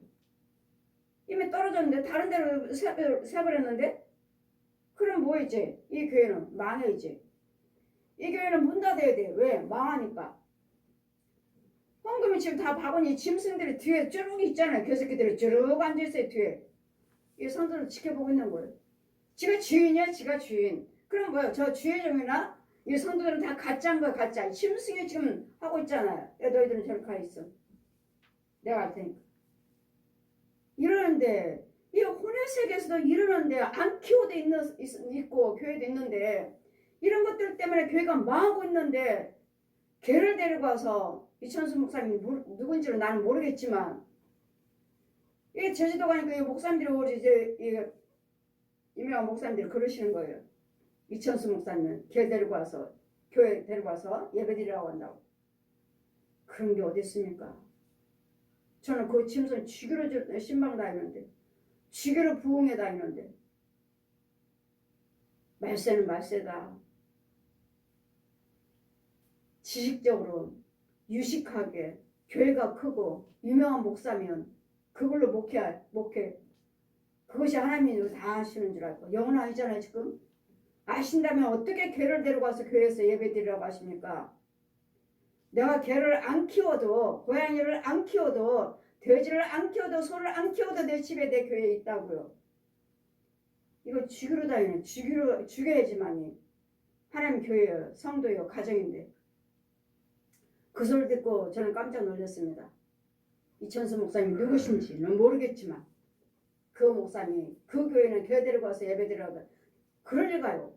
이미 떨어졌는데 다른 데로 새버렸는데 그럼 뭐였지? 이 교회는 망해있지. 이 교회는 문 닫아야 돼. 왜? 망하니까. 헌금이 지금 다 바구니 짐승들이 뒤에 쭈룩 있잖아요. 개새끼들이 쭈룩 앉아있어요. 뒤에. 이 성도를 지켜보고 있는 거예요. 지가 주인이야. 지가 주인. 그럼 뭐야? 저 주인종이나 이 성도들은 다 가짜인 거야. 가짜. 짐승이 지금 하고 있잖아요. 야, 너희들은 저리 가 있어. 내가 할 테니까. 이러는데 이 혼의 세계에서도 이러는데 안 키워도 있고 교회도 있는데 이런 것들 때문에 교회가 망하고 있는데 개를 데리고 와서 이천수 목사님이 누군지는 나는 모르겠지만 이 제주도 가니까 이 목사님들이 우리 이제 유명한 목사님들이 그러시는 거예요. 이천수 목사님은 개 데리고 와서 교회 데리고 와서 예배드리라고 한다고. 그런 게 어디 있습니까? 저는 그 짐승 죽이러 신방 다니는데 죽이러 부흥회 다니는데 말세는 말세다. 지식적으로 유식하게 교회가 크고 유명한 목사면 그걸로 목회 그것이 하나님이 다 하시는 줄 알고 영은 아니잖아요. 지금 아신다면 어떻게 개를 데리고 와서 교회에서 예배드리라고 하십니까? 내가 개를 안 키워도 고양이를 안 키워도 돼지를 안 키워도 소를 안 키워도 내 집에 내 교회에 있다고요. 이거 죽이러 다니는 죽여야지만이 하나님 교회요 성도요 가정인데 그 소리 듣고 저는 깜짝 놀랐습니다. 이천수 목사님이 누구신지는 모르겠지만 그 목사님이 그 교회는 교회 데리고 와서 예배 드리라고 그럴 리가요.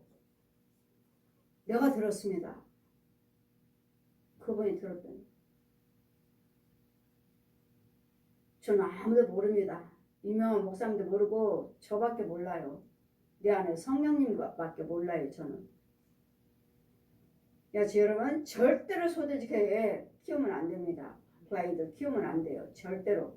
내가 들었습니다. 그분이 들었더니 저는 아무도 모릅니다. 유명한 목사님도 모르고 저밖에 몰라요. 내 안에 성령님밖에 몰라요. 저는. 여러분 절대로 소돼지개 키우면 안 됩니다. 고양이들 키우면 안 돼요. 절대로.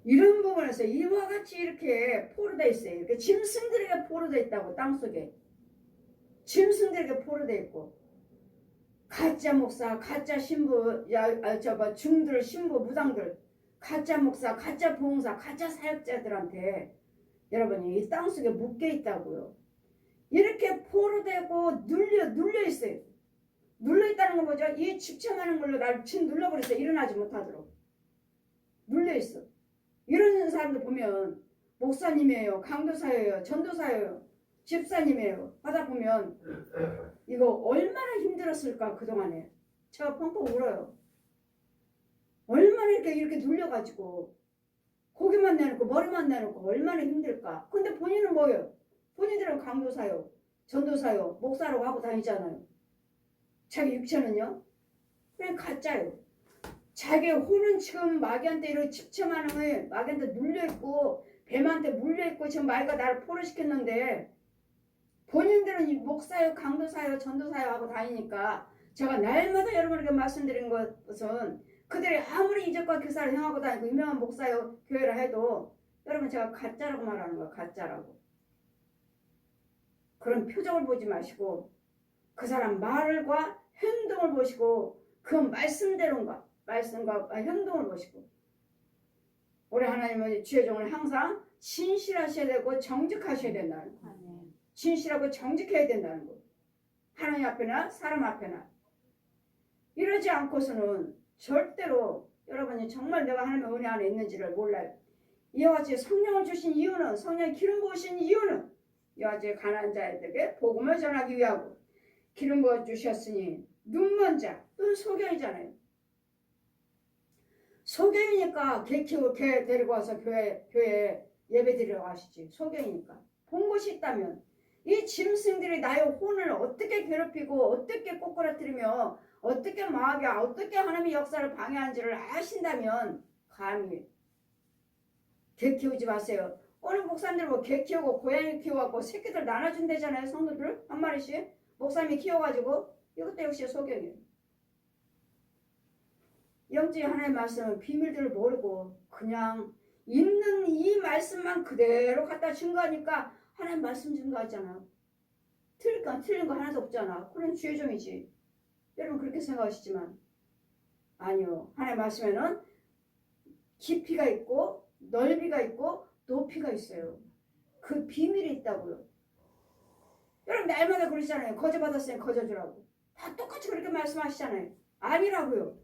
이런 부분에서 이와 같이 이렇게 포로되어 있어요. 이렇게 짐승들에게 포로되어 있다고 땅속에. 짐승들에게 포로되어 있고 가짜 목사, 가짜 신부, 중들, 신부, 무당들, 가짜 목사, 가짜 부흥사, 가짜 사역자들한테 여러분이 이 땅속에 묶여 있다고요. 이렇게 포로되고 눌려 있어요. 눌려 있다는 건 뭐죠? 이 집착하는 걸로 날 침 눌러버려서 일어나지 못하도록 눌려 있어. 이런 사람들 보면 목사님이에요, 강도사예요, 전도사예요, 집사님이에요. 하다 보면 이거 얼마나 힘들었을까 그동안에. 제가 펑펑 울어요. 얼마나 이렇게 눌려가지고 고기만 내놓고 머리만 내놓고 얼마나 힘들까. 근데 본인은 뭐예요? 본인들은 강도사요, 전도사요, 목사라고 하고 다니잖아요. 자기 육체는요? 그냥 가짜요. 자기 혼은 지금 마귀한테 이렇게 집착하는 거에 마귀한테 눌려있고 뱀한테 물려있고 지금 마귀가 나를 포로시켰는데 본인들은 목사요, 강도사요, 전도사요 하고 다니니까 제가 날마다 여러분에게 말씀드린 것은 그들이 아무리 이적과 교사를 행하고 다니고 유명한 목사요, 교회라 해도 여러분 제가 가짜라고 말하는 거예요. 가짜라고. 그런 표정을 보지 마시고 그 사람 말과 행동을 보시고 그 말씀과 행동을 보시고 우리 하나님은 주의 종을 항상 진실하셔야 되고 정직하셔야 된다는 거. 아멘. 진실하고 정직해야 된다는 거. 하나님 앞에나 사람 앞에나. 이러지 않고서는 절대로 여러분이 정말 내가 하나님의 은혜 안에 있는지를 몰라요. 이와 같이 성령을 주신 이유는, 성령의 기름 부으신 이유는 이와 같이 가난한 자들에게 복음을 전하기 위하고, 기름 부어 주셨으니 눈먼 자, 눈 소경이잖아요. 소경이니까 개 키우고 개 데리고 와서 교회 예배 드리러 가시지. 소경이니까. 본 곳이 있다면 이 짐승들이 나의 혼을 어떻게 괴롭히고 어떻게 꼬꾸라뜨리며 어떻게 망하게 어떻게 하나님의 역사를 방해하는지를 아신다면 감히 개 키우지 마세요. 어느 목사님들 뭐 개 키우고 고양이 키워갖고 새끼들 나눠준대잖아요. 성도들 한 마리씩 목사님이 키워가지고. 이것도 역시 소경이에요. 영적인 하나님의 말씀은 비밀들을 모르고 그냥 있는 이 말씀만 그대로 갖다 증거하니까 하나님 말씀 증거하잖아. 틀린 거 하나도 없잖아. 그런 주의 종이지. 여러분 그렇게 생각하시지만 아니요. 하나님 말씀에는 깊이가 있고 넓이가 있고 높이가 있어요. 그 비밀이 있다고요. 여러분 날마다 그러시잖아요. 거저 받았으니 거저 주라고. 다 똑같이 그렇게 말씀하시잖아요. 아니라고요.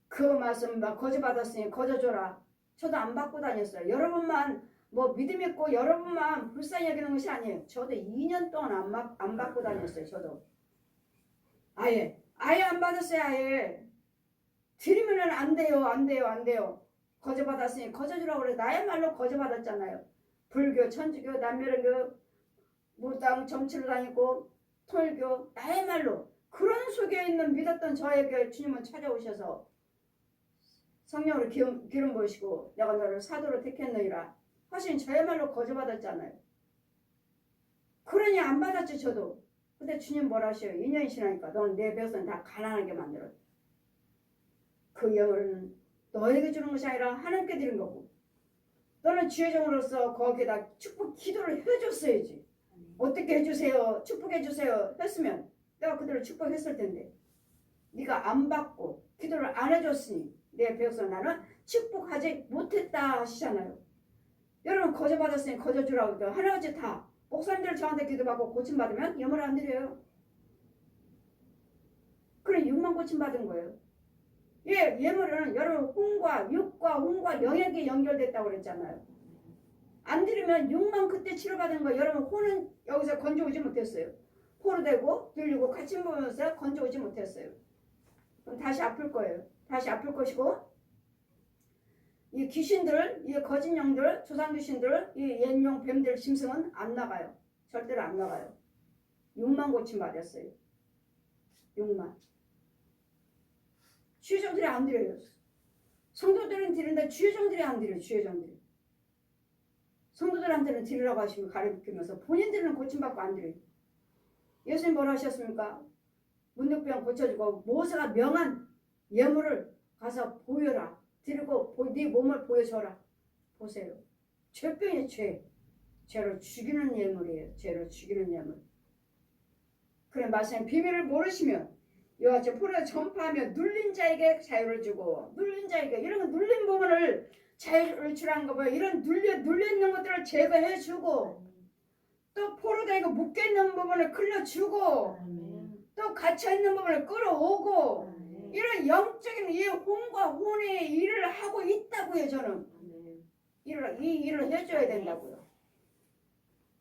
그 말씀 막 거저 받았으니 거저 줘라. 저도 안 받고 다녔어요. 여러분만 뭐 믿음 있고 여러분만 불쌍히 여기는 것이 아니에요. 저도 2년 동안 안 받고 다녔어요. 저도 아예 안 받았어요. 아예 드리면은 안 돼요. 거저 받았으니 거저 주라고 그래. 나야말로 거저 받았잖아요. 불교, 천주교, 남멸교, 무당 정치로 다니고 통일교, 나야말로 그런 속에 있는 믿었던 저에게 주님은 찾아오셔서 성령으로 기름 부으시고 내가 너를 사도로 택했느니라 하신 저야말로 거저 받았잖아요. 그러니 안 받았죠. 저도. 근데 주님 뭐라 하셔요? 2년이 지나니까 너는 내 백성을 다 가난하게 만들어. 그 영을 너에게 주는 것이 아니라 하나님께 드린 거고, 너는 주의 종으로서 거기에다 축복 기도를 해줬어야지. 어떻게 해주세요? 축복해 주세요 했으면 내가 그대로 축복했을 텐데 네가 안 받고 기도를 안 해줬으니 내 백성 나는 축복하지 못했다 하시잖아요. 여러분 거저 받았으니 거저 주라고 하나같이 다 목사님들 저한테 기도받고 고침받으면 예물 안 드려요. 그래 6만 고침받은 거예요. 예, 예물은 여러분 혼과 육과 혼과 영역이 연결됐다고 그랬잖아요. 안 드리면 6만 그때 치료받은 거 여러분 혼은 여기서 건져오지 못했어요. 포로되고 들리고 같이 보면서 건져오지 못했어요. 그럼 다시 아플 거예요. 다시 아플 것이고 이 귀신들, 이 거짓 영들, 조상 귀신들, 이 옛용 뱀들 짐승은 안 나가요. 절대로 안 나가요. 6만 고침 받았어요. 6만. 주의종들이 안 드려요. 성도들은 드린다. 주의종들이 안 드려요. 주의종들이. 성도들한테는 드리라고 하시면 가르치면서 본인들은 고침받고 안 드려요. 예수님 뭐라 하셨습니까? 문득병 고쳐주고 모세가 명한 예물을 가서 보여라. 드리고 네 몸을 보여줘라. 보세요. 죄병이 죄. 죄로 죽이는 예물이에요. 죄로 죽이는 예물. 그래 말씀의 비밀을 모르시면 이와 같이 포로에 전파하며 눌린 자에게 자유를 주고 눌린 자에게 이런 거 눌린 부분을 자유를 주라는 거 봐요. 이런 눌려있는 것들을 제거해주고 또 포로되고 묶여있는 부분을 끌려주고 또 갇혀있는 부분을 끌어오고 이런 영적인 이 혼과 혼의 일을 하고 있다고요. 저는 이 일을 해줘야 된다고요.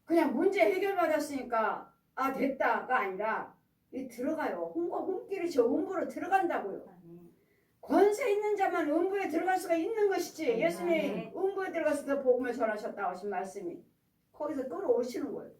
그냥 문제 해결받았으니까 아 됐다가 아니라 이 들어가요. 혼과 혼끼리 저 음부로 들어간다고요. 권세 있는 자만 음부에 들어갈 수가 있는 것이지. 예수님이 음부에 들어가서 복음을 전하셨다고 하신 말씀이 거기서 끌어오시는 거예요.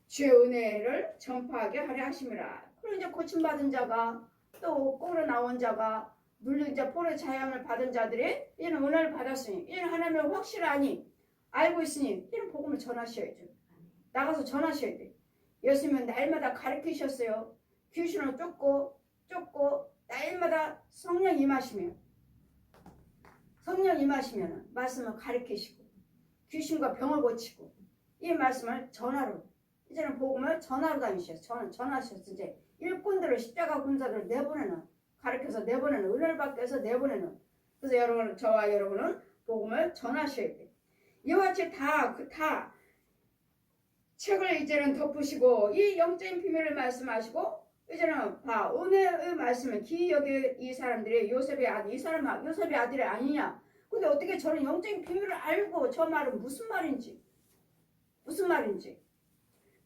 주의 은혜를 전파하게 하려 하심이라. 그리고 이제 고침받은 자가 또 꼬로 나온 자가 눌린 자 포로의 자양을 받은 자들이 이는 은혜를 받았으니 이는 하나님을 확실하니 알고 있으니 이는 복음을 전하셔야죠. 나가서 전하셔야 돼. 예수님은 날마다 가르치셨어요. 귀신을 쫓고 날마다 성령 임하시면 말씀을 가르치시고 귀신과 병을 고치고 이 말씀을 전하러 이제는 복음을 전하러 다니셨어요. 전하셨어요. 이제 일꾼들을 십자가 군사들을 내보내는 가르쳐서 내보내는 은혜를 받기 위해서 내보내는. 그래서 여러분 저와 여러분은 복음을 전하셔야 돼. 이와 같이 다 책을 이제는 덮으시고 이 영적인 비밀을 말씀하시고 이제는 봐 은혜의 말씀을 기억에 이 사람들이 요셉의 아들 이 사람 요셉의 아들이 아니냐. 근데 어떻게 저는 영적인 비밀을 알고 저 말은 무슨 말인지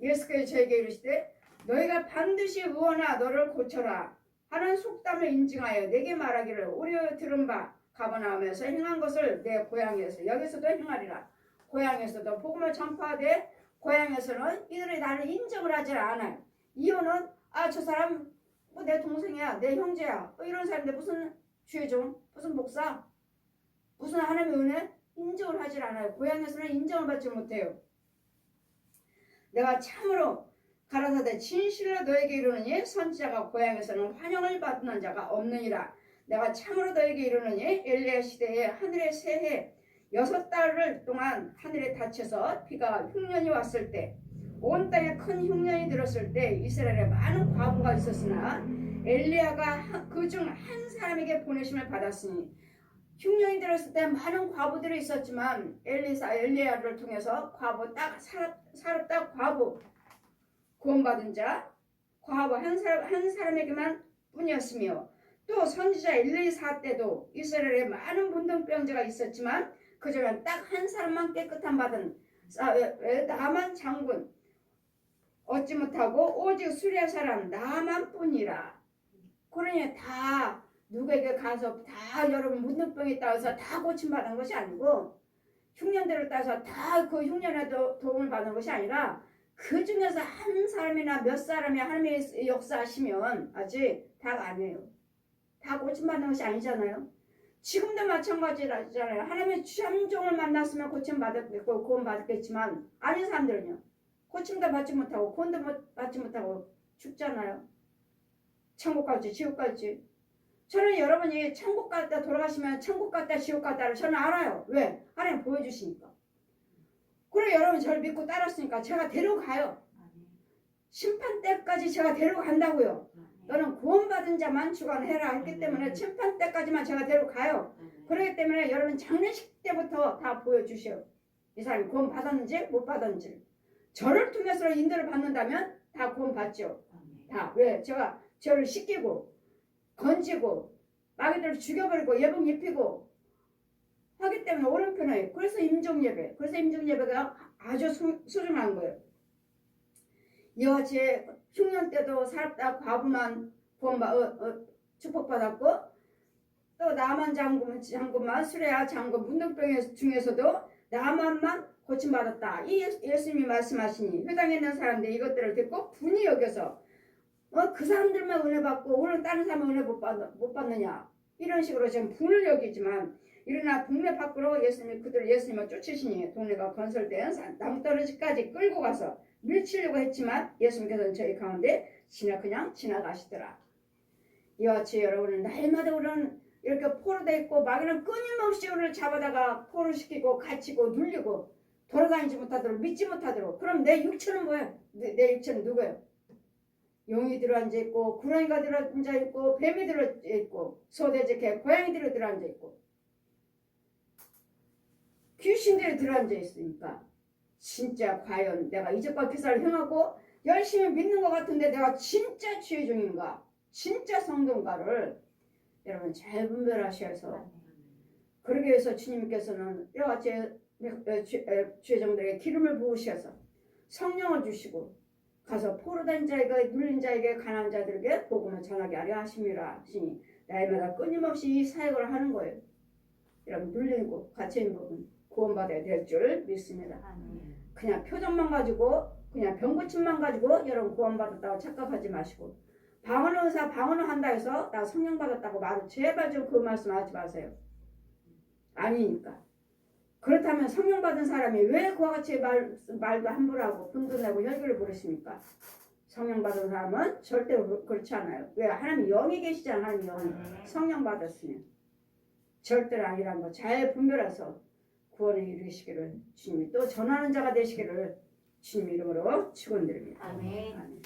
예수께서 저에게 이르시되 너희가 반드시 의원아 너를 고쳐라 하는 속담을 인증하여 내게 말하기를 우리의 들은 바 가버나움에서 행한 것을 내 고향에서 여기서도 행하리라. 고향에서도 복음을 전파하되 고향에서는 이들이 나를 인정을 하지 않아요. 이유는 저 사람 뭐 내 동생이야 내 형제야 이런 사람인데 무슨 주의종 무슨 목사 무슨 하나님의 은혜 인정을 하지 않아요. 고향에서는 인정을 받지 못해요. 내가 참으로 가라사대 진실로 너에게 이르노니 선지자가 고향에서는 환영을 받는 자가 없느니라. 내가 참으로 너에게 이르노니 엘리야 시대에 하늘의 새해 6달을 동안 하늘에 닫혀서 비가 흉년이 왔을 때 온 땅에 큰 흉년이 들었을 때 이스라엘에 많은 과부가 있었으나 엘리야가 그중 한 사람에게 보내심을 받았으니 흉년이 들었을 때 많은 과부들이 있었지만 엘리야를 통해서 과부 딱 살았다 과부 구원받은 자 과부 한 사람에게만 뿐이었으며 또 선지자 엘리사 때도 이스라엘에 많은 문둥병자가 있었지만 그중에 딱 한 사람만 깨끗함 받은 나만 장군 얻지 못하고 오직 수리아 사람 나만 뿐이라. 그러니 다 누구에게 가서 다 여러분 문둥병이 따라서 다 고침받은 것이 아니고 흉년들을 따라서 다 그 흉년에 도움을 받는 것이 아니라 그 중에서 한 사람이나 몇 사람이 하나님의 역사하시면 아직 다가 아니에요. 다 고침받는 것이 아니잖아요. 지금도 마찬가지잖아요. 하나님의 참종을 만났으면 고침받았겠고 구원받았겠지만 아닌 사람들은요. 고침도 받지 못하고 구원도 받지 못하고 죽잖아요. 천국 갈지 지옥 갈지. 저는 여러분이 천국 갔다 돌아가시면 천국 갔다 지옥 갔다를 저는 알아요. 왜? 하나님 보여주시니까. 그래 여러분 저를 믿고 따랐으니까 제가 데려가요. 심판 때까지 제가 데려간다고요. 너는 구원받은 자만 주관해라 했기 때문에 심판 때까지만 제가 데려가요. 그렇기 때문에 여러분 장례식 때부터 다 보여주셔요. 이 사람이 구원 받았는지 못 받았는지. 저를 통해서 인도를 받는다면 다 구원 받죠. 다. 왜? 제가 저를 씻기고 건지고 마귀들을 죽여버리고 예복 입히고 하기 때문에 오른편에 그래서 임종예배 그래서 임종예배가 아주 소중한 거예요. 이와 같이 흉년 때도 살았다 과부만 축복받았고 또 나만 장군만 수레아 장군 문둥병 중에서도 나만만 고침받았다. 이 예수님이 말씀하시니 회당에 있는 사람들 이것들을 듣고 분이 여겨서 그 사람들만 은혜 받고 오늘 다른 사람은 은혜 못 받느냐 이런 식으로 지금 분을 여기지만 일어나 동네 밖으로 예수님을 쫓으시니 동네가 건설된 나무떨어지까지 끌고 가서 밀치려고 했지만 예수님께서는 저희 가운데 그냥 지나가시더라. 이와 같이 여러분은 날마다 우리는 이렇게 포로되어 있고 마귀는 끊임없이 우리를 잡아다가 포로시키고 갇히고 눌리고 돌아다니지 못하도록 믿지 못하도록. 그럼 내 육체는 뭐예요? 내 육체는 누구예요? 용이 들어앉아있고 구렁이가 들어앉아있고 뱀이 들어앉아있고 소돼지개 고양이들이 들어앉아있고 귀신들이 들어앉아있으니까 진짜 과연 내가 이적과 기사를 행하고 열심히 믿는 것 같은데 내가 진짜 주의 종인가 진짜 성도인가를 여러분 잘 분별하셔서 그러기 위해서 주님께서는 여러 가지 주의종들에게 기름을 부으셔서 성령을 주시고 가서 포로된 자에게 눌린 자에게 가난한 자들에게 복음을 전하게 하려 하심이라 하시니 날마다 끊임없이 이 사역을 하는 거예요. 여러분 눌리고 갇혀있는 부분 구원받아야 될 줄 믿습니다. 그냥 표정만 가지고 그냥 병고침만 가지고 여러분 구원받았다고 착각하지 마시고 방언 의사 방언을 한다 해서 나 성령 받았다고 말을 제발 좀 그 말씀 하지 마세요. 아니니까. 그렇다면 성령 받은 사람이 왜 그와 같이 말도 함부로 하고 분도 내고 혈기를 부르십니까? 성령 받은 사람은 절대로 그렇지 않아요. 왜? 하나님 영이 계시잖아요. 하나님 영이. 성령 받았으면 절대로 아니라는 거 잘 분별해서 구원을 이루시기를 주님이 또 전하는 자가 되시기를 주님 이름으로 축원드립니다. 아멘. 아멘.